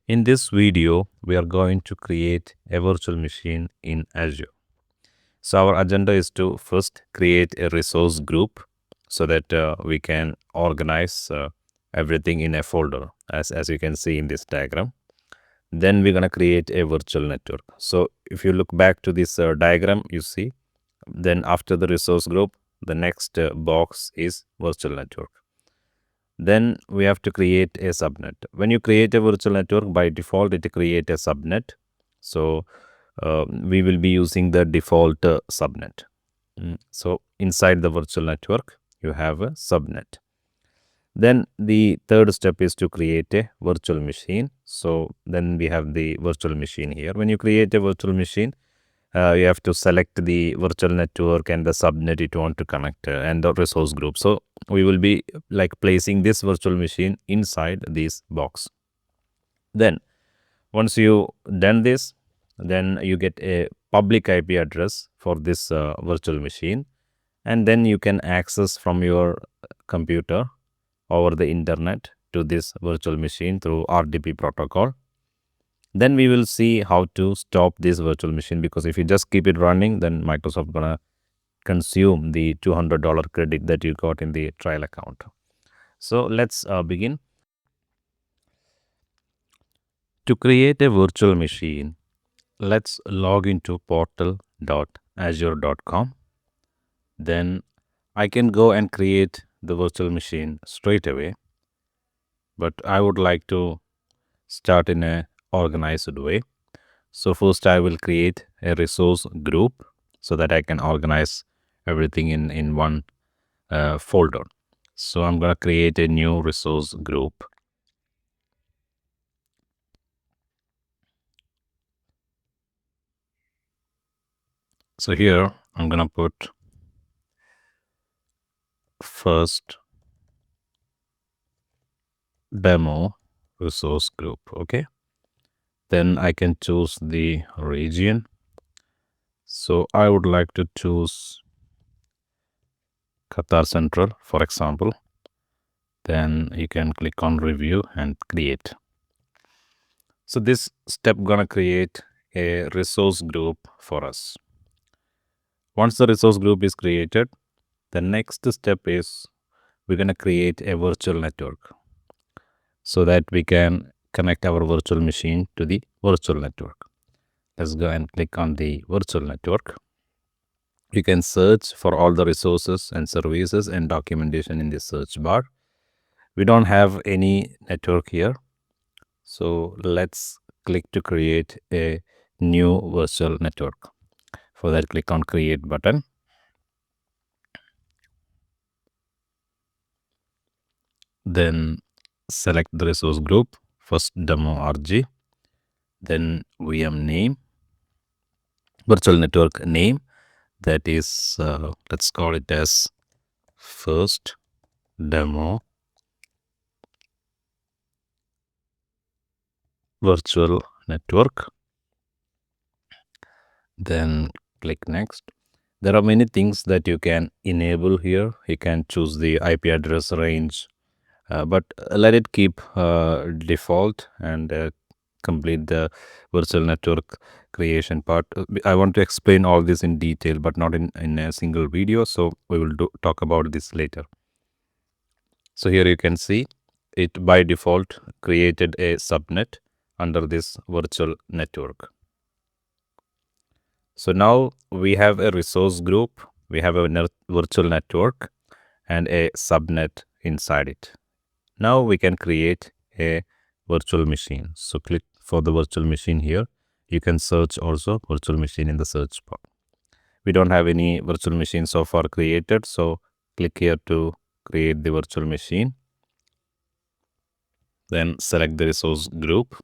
In this video, we are going to create a virtual machine in Azure. So our agenda is to first create a resource group so that we can organize everything in a folder as you can see in this diagram. Then we're going to create a virtual network. So if you look back to this diagram, you see, then after the resource group, the next box is virtual network. Then we have to create a subnet. When you create a virtual network, by default, it create a subnet. So we will be using the default subnet. So inside the virtual network, you have a subnet. Then the third step is to create a virtual machine. So then we have the virtual machine here. When you create a virtual machine, you have to select the virtual network and the subnet you want to connect and the resource group. So we will be like placing this virtual machine inside this box. Then once you done this, then you get a public IP address for this virtual machine, and then you can access from your computer over the internet to this virtual machine through RDP protocol. Then we will see how to stop this virtual machine, because if you just keep it running, then Microsoft gonna consume the $200 credit that you got in the trial account. So let's begin. To create a virtual machine, let's log into portal.azure.com. Then I can go and create the virtual machine straight away, but I would like to start in a organized way. So first I will create a resource group so that I can organize everything in one folder. So I'm going to create a new resource group. So here I'm going to put first demo resource group. Okay. Then I can choose the region. So I would like to choose Qatar Central, for example. Then you can click on review and create. So this step gonna create a resource group for us. Once the resource group is created, the next step is we're gonna create a virtual network so that we can connect our virtual machine to the virtual network. Let's go and click on the virtual network. You can search for all the resources and services and documentation in the search bar. We don't have any network here. So let's click to create a new virtual network. For that, click on create button. Then select the resource group, first demo RG, then VM name, virtual network name, that is, let's call it as first demo virtual network. Then click next. There are many things that you can enable here. You can choose the IP address range, but let it keep default and complete the virtual network creation part. I want to explain all this in detail, but not in a single video. So we will talk about this later. So here you can see it by default created a subnet under this virtual network. So now we have a resource group, we have a virtual network and a subnet inside it. Now we can create a virtual machine. So click for the virtual machine here. You can search also virtual machine in the search bar. We don't have any virtual machine so far created. So click here to create the virtual machine. Then select the resource group.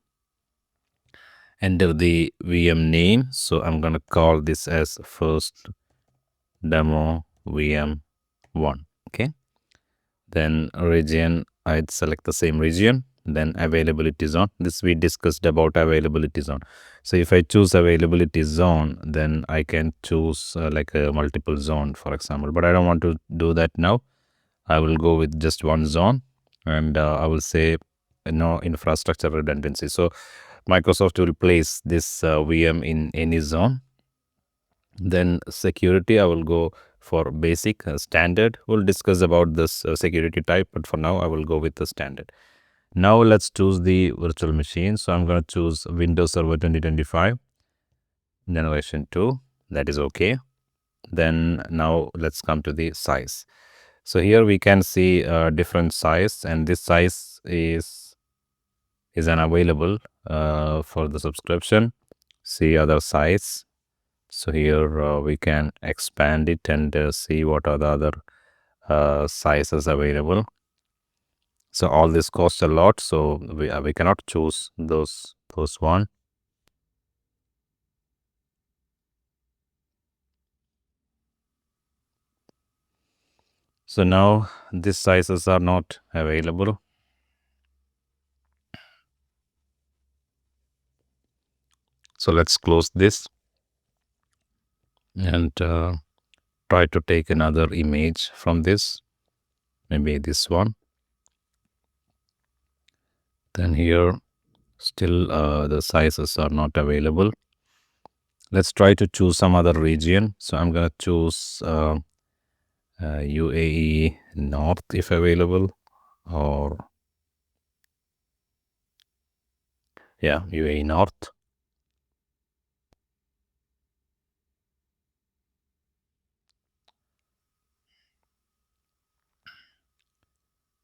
Enter the VM name. So I'm going to call this as first demo VM 1. Okay. Then region, I'd select the same region. Then availability zone. This we discussed about availability zone. So if I choose availability zone, then I can choose like a multiple zone, for example. But I don't want to do that now. I will go with just one zone, and I will say no infrastructure redundancy. So Microsoft will place this VM in any zone. Then security, I will go for basic standard. We'll discuss about this security type, but for now I will go with the standard. Now let's choose the virtual machine. So I'm going to choose Windows Server 2025 generation 2. That is okay. Then now let's come to the size. So here we can see different size, and this size is unavailable for the subscription. See other size. So here we can expand it and see what are the other sizes available. So all this costs a lot, so we cannot choose those one. So now these sizes are not available. So let's close this and try to take another image from this, maybe this one. Then here still the sizes are not available. Let's try to choose some other region. So I'm going to choose UAE North if available, or yeah, UAE North.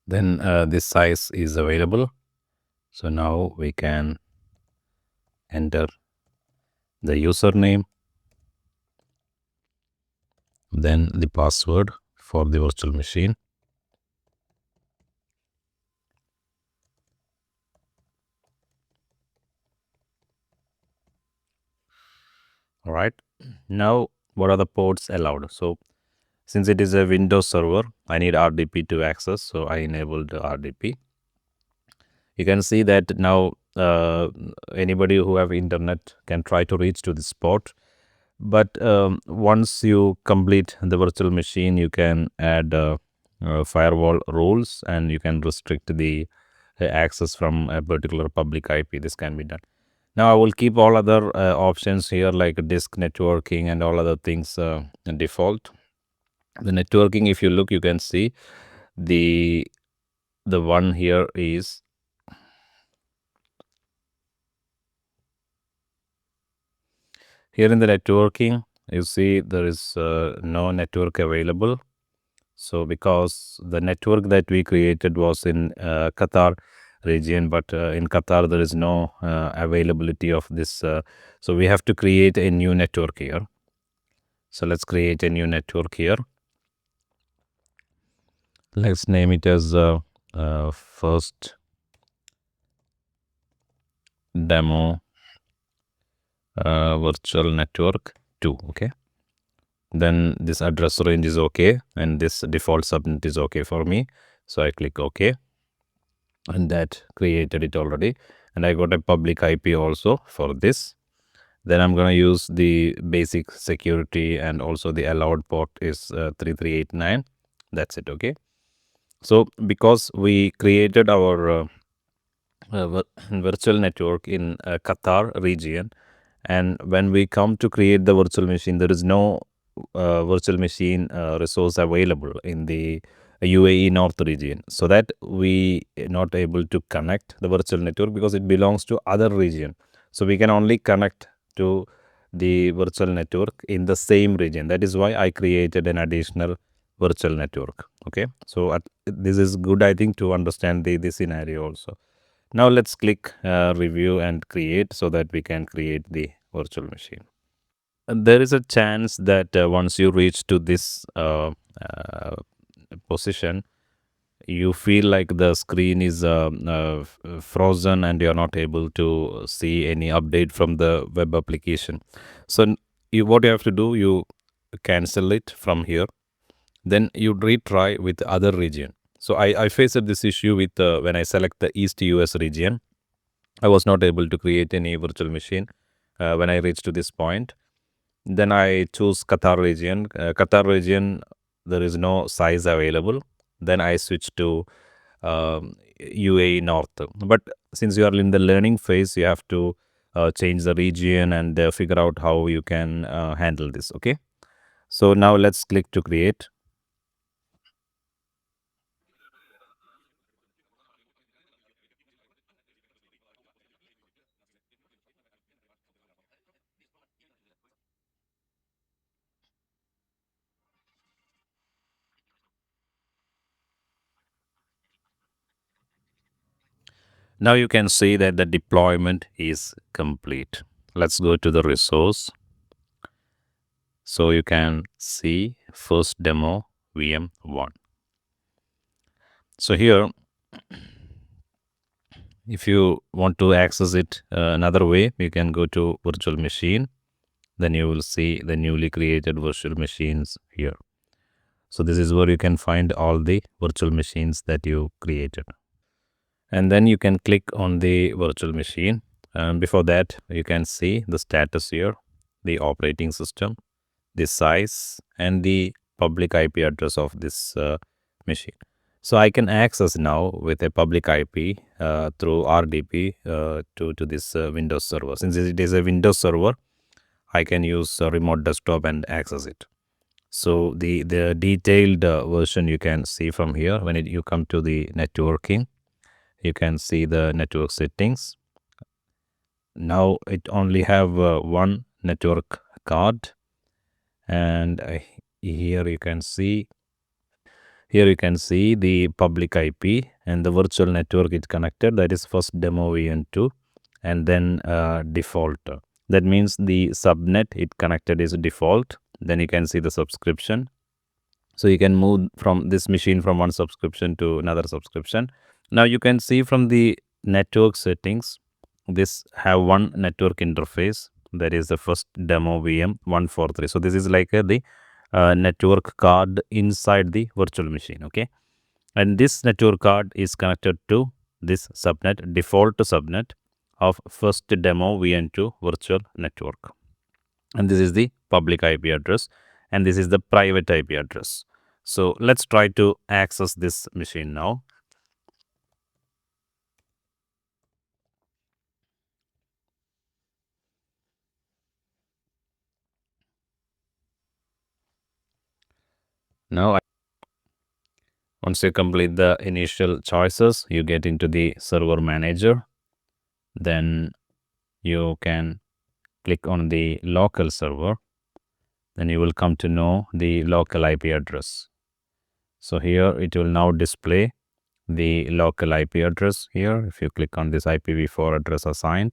Then this size is available. So now we can enter the username, then the password for the virtual machine. All right. Now, what are the ports allowed? So since it is a Windows server, I need RDP to access. So I enabled RDP. You can see that now anybody who have internet can try to reach to this port. But once you complete the virtual machine, you can add firewall rules, and you can restrict the access from a particular public IP. This can be done. Now I will keep all other options here, like disk networking and all other things default. The networking, if you look, you can see the one here is here in the networking. You see there is no network available. So because the network that we created was in Qatar region, but in Qatar there is no availability of this. So we have to create a new network here. So let's create a new network here. Let's name it as first demo virtual network 2. Okay. Then this address range is okay, and this default subnet is okay for me. So I click OK, and that created it already. And I got a public IP also for this. Then I'm going to use the basic security, and also the allowed port is 3389. That's it. Okay. So because we created our virtual network in Qatar region, and when we come to create the virtual machine, there is no virtual machine resource available in the UAE North region, so that we not able to connect the virtual network because it belongs to other region. So we can only connect to the virtual network in the same region. That is why I created an additional virtual network. Okay, so this is good, I think, to understand the scenario also. Now let's click review and create, so that we can create the virtual machine. And there is a chance that once you reach to this position, you feel like the screen is frozen and you're not able to see any update from the web application. So what you have to do, you cancel it from here, then you retry with other region. So I faced this issue with when I select the East US region. I was not able to create any virtual machine when I reached to this point. Then I choose Qatar region. Qatar region, there is no size available. Then I switch to UAE North. But since you are in the learning phase, you have to change the region and figure out how you can handle this. Okay. So now let's click to create. Now you can see that the deployment is complete. Let's go to the resource. So you can see first demo VM1. So here, if you want to access it another way, you can go to virtual machine. Then you will see the newly created virtual machines here. So this is where you can find all the virtual machines that you created. And then you can click on the virtual machine. Before that, you can see the status here, the operating system, the size, and the public IP address of this machine. So I can access now with a public IP through RDP to this Windows server. Since it is a Windows server, I can use a remote desktop and access it. So the detailed version you can see from here. When you come to the networking, you can see the network settings. Now it only have one network card, and here you can see the public IP and the virtual network is connected. That is first demo VN2, and then default. That means the subnet it connected is default. Then you can see the subscription. So you can move from this machine from one subscription to another subscription. Now you can see from the network settings, this have one network interface. That is the first demo VM 143. So this is like the network card inside the virtual machine. Okay. And this network card is connected to this subnet, default subnet of first demo VN2 virtual network. And this is the public IP address, and this is the private IP address. So let's try to access this machine now. Now, once you complete the initial choices, you get into the server manager. Then you can click on the local server. Then you will come to know the local IP address. So here it will now display the local IP address here. If you click on this IPv4 address assigned,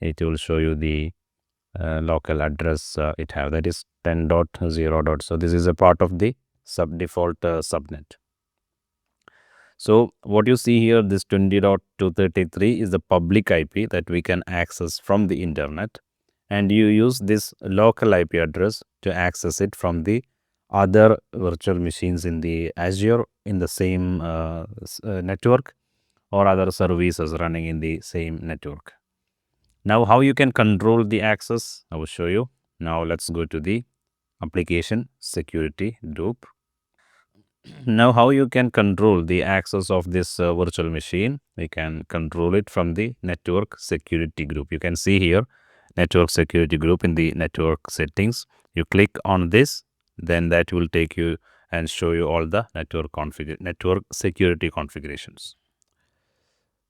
it will show you the local address it have, that is 10.0. So this is a part of the sub default subnet. So what you see here, this 20.233 is the public IP that we can access from the internet, and you use this local IP address to access it from the other virtual machines in the Azure in the same network, or other services running in the same network. Now, how you can control the access, I will show you. Now, let's go to the application security group. Now, how you can control the access of this virtual machine? We can control it from the network security group. You can see here, network security group in the network settings. You click on this, then that will take you and show you all the network security configurations.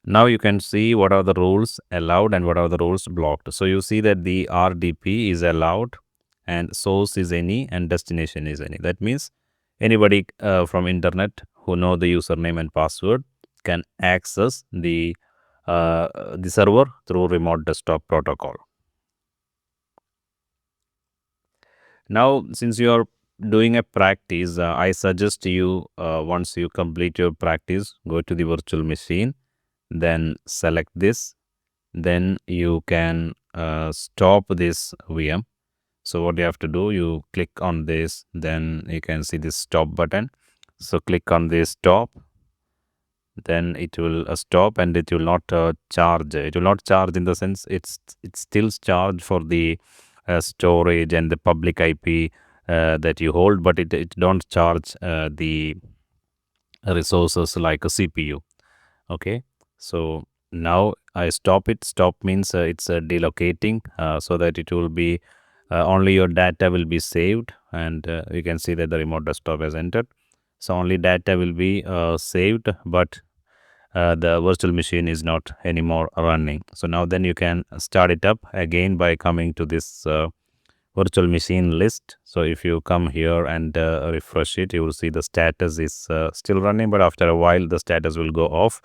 Now you can see what are the rules allowed and what are the rules blocked. So you see that the RDP is allowed, and source is any, and destination is any. That means anybody from internet who know the username and password can access the server through remote desktop protocol. Now, since you are doing a practice, I suggest you once you complete your practice, go to the virtual machine, then select this, then you can stop this VM. So what you have to do, you click on this, then you can see this stop button. So click on this stop, then it will stop, and it will not charge. It will not charge in the sense it's still charged for the storage and the public IP that you hold, but it don't charge resources like a CPU. Okay, so now I stop it. Stop means it's delocating, so that it will be only your data will be saved, and you can see that the remote desktop has entered. So only data will be saved, but the virtual machine is not anymore running. So now then you can start it up again by coming to this virtual machine list. So if you come here and refresh it, you will see the status is still running, but after a while the status will go off.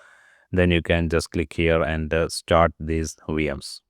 Then you can just click here and start these VMs.